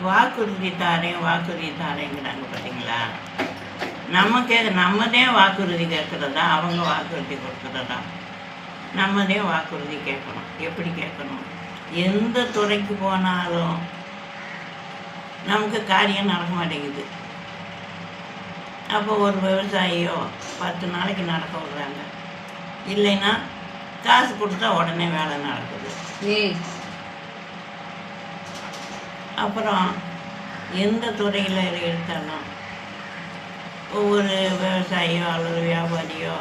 வாக்குறுதி தாரேங்கிறாங்க பார்த்தீங்களா? நம்மதே வாக்குறுதி கேட்குறதா, அவங்க வாக்குறுதி கொடுக்குறதா? நம்மதே வாக்குறுதி கேட்கணும். எப்படி கேட்கணும்? எந்த துறைக்கு போனாலும் நமக்கு காரியம் நடக்க மாட்டேங்குது. அப்போ ஒரு விவசாயியோ 10 நாளைக்கு நடக்க விடுறாங்க, இல்லைன்னா காசு கொடுத்தா உடனே வேலை நடக்குது. அப்புறம் எந்த துறையில் எடுத்தாலும் ஒவ்வொரு விவசாயியோ அல்லது வியாபாரியோ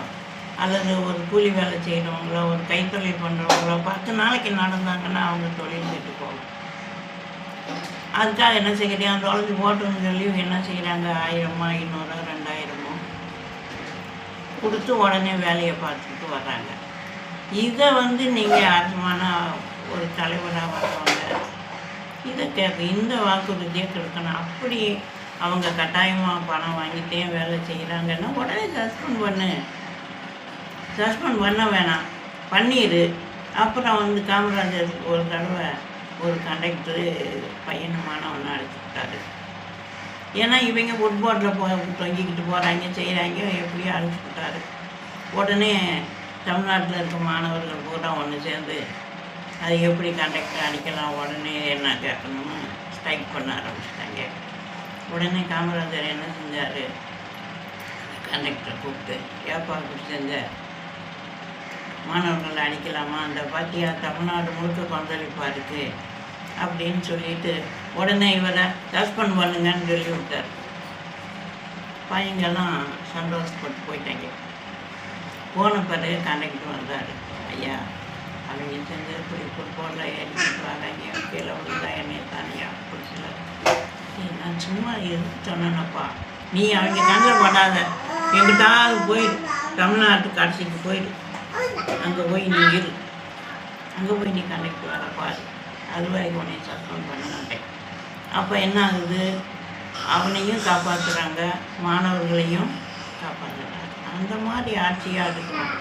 அல்லது ஒரு கூலி வேலை செய்கிறவங்களோ ஒரு கைத்தொழில் பண்ணுறவங்களோ 10 நாளைக்கு நடந்தாங்கன்னா அவங்க தொழில் கெட்டு போகும். அதுக்காக என்ன செய்கிறீங்க, அந்த தொலைஞ்சி போட்டுன்னு சொல்லி என்ன செய்கிறாங்க, 1000, 500, 2000 கொடுத்து உடனே வேலையை பார்த்துட்டு வர்றாங்க. இதை நீங்கள் அரசமான ஒரு தலைவராக வர்றவங்க இதை இந்த வாக்குறுதியை கொடுக்கணும். அப்படி அவங்க கட்டாயமாக பணம் வாங்கிட்டே வேலை செய்கிறாங்கன்னா உடனே சஸ்பெண்ட் பண்ண வேணாம், பண்ணிடு. அப்புறம் காமராஜர் ஒரு தடவை ஒரு கண்டக்டரு பையனுமானவனை அழைச்சி விட்டாரு. ஏன்னா இவங்க ஃபுட்போர்டில் தொங்கிக்கிட்டு போகிறாங்க செய்கிறாங்க, எப்படியோ அழைச்சி விட்டாரு. உடனே தமிழ்நாட்டில் இருக்க மாணவர்கள் பூரா ஒன்று சேர்ந்து அது எப்படி கண்டக்டர் அடிக்கலாம், உடனே என்ன கேட்கணும்னு ஸ்ட்ரைக் பண்ண ஆரம்பிச்சிட்டாங்க. உடனே காமராஜர் என்ன செஞ்சார், கண்டக்டரை கூப்பிட்டு, ஏப்பா அப்படி செஞ்ச, மாணவர்களை அடிக்கலாமா, அந்த பாத்தியா தமிழ்நாடு முழுக்க கொந்தளிப்பாக இருக்குது அப்படின்னு சொல்லிட்டு உடனே இவரை சஸ்பெண்ட் பண்ணுங்கன்னு சொல்லி விட்டார். பையங்கெல்லாம் சந்தோஷப்பட்டு போயிட்டாங்க. போன பிறகு கண்டக்டர் வந்தார், ஐயா அவங்க செஞ்சு இப்படி ஃபுட்பாலில் ஏறிக்கிட்டு வராங்க, கீழே விழுந்தா என்னை தானியா அப்படி சொல்லார். நான் சும்மா எதுக்கு சொன்னேன்னப்பா, நீ அவங்க கண்ணில் படாத, எங்கிட்டாவது போயிடு, தமிழ்நாட்டு கடைசிக்கு போயிடு, அங்கே போய் நீ இரு, அங்கே போய் நீ கண்டக்டர் வர பாரு, அது வரைக்கும் உன்னை சஸ்பெண்ட் பண்ண மாட்டேன். அப்போ என்ன ஆகுது, அவனையும் காப்பாற்றுறாங்க, மாணவர்களையும் காப்பாற்றுறாங்க. அந்த மாதிரி ஆட்சியாக இருக்கணும்.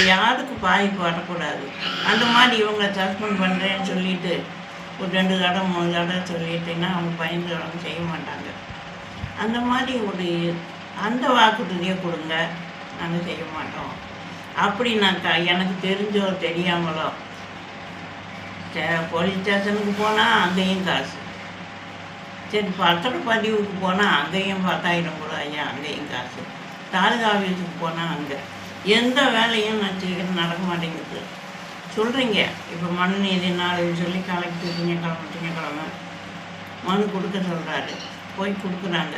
யாருக்கு பாதிப்பு வரக்கூடாது. அந்த மாதிரி இவங்க சஸ்பெண்ட் பண்ணுறேன்னு சொல்லிட்டு ஒரு 2 தடவை 3 தடவை சொல்லிட்டுன்னா அவங்க பயந்து செய்ய மாட்டாங்க. அந்த மாதிரி அந்த வாக்குறுதியை கொடுங்க, நாங்கள் செய்ய மாட்டோம் அப்படின்னாக்கா எனக்கு தெரிஞ்சோ தெரியாமலோ போலீஸ் ஸ்டேஷனுக்கு போனால் அங்கேயும் காசு, சரி பத்திரப்பதிவுக்கு போனால் அங்கேயும் 10,000 ரூபாயா, அங்கேயும் காசு, தாலுகா ஆஃபீஸுக்கு போனால் அங்கே எந்த வேலையும் நான் சீக்கிரம் நடக்க மாட்டேங்குது சொல்கிறீங்க. இப்போ மனு நீதி நாளுன்னு சொல்லி கலெக்டர் திங்கக்கிழமை மனு கொடுக்க சொல்கிறாரு, போய் கொடுக்குறாங்க.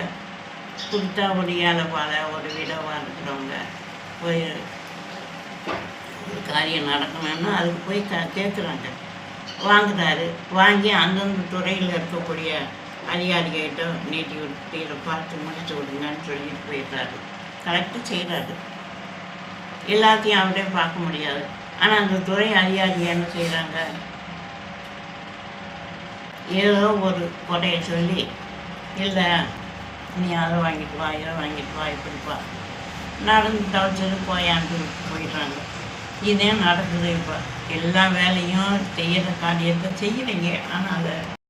கொடுத்தா ஒரு ஏழை பாலை ஒரு விடவாக இருக்கிறவங்க போய் ஒரு காரியம் நடக்கணும்னா அதுக்கு போய் கேட்குறாங்க, வாங்குறாரு. வாங்கி அந்தந்த துறையில் இருக்கக்கூடிய அதிகாரிகிட்ட நீட்டி விட்டு இதை பார்த்து முடிச்சு விடுங்கன்னு சொல்லிட்டு போயிடுறாரு. கரெக்டாக செய்கிறாரு. எல்லாத்தையும் அவரே பார்க்க முடியாது. ஆனால் அந்த துறை அதிகாரி என்ன செய்கிறாங்க, ஏதோ ஒரு குறையை சொல்லி, இல்லை நீ அதை வாங்கிட்டு வா, இதை வாங்கிட்டு வா, இப்படிப்பா நடந்து தவிச்சது போயான்ட்டு போயிடுறாங்க. இதே நடக்குது. இப்போ எல்லா வேலையும் செய்கிற காரியத்தை செய்கிறீங்க, ஆனால் அதை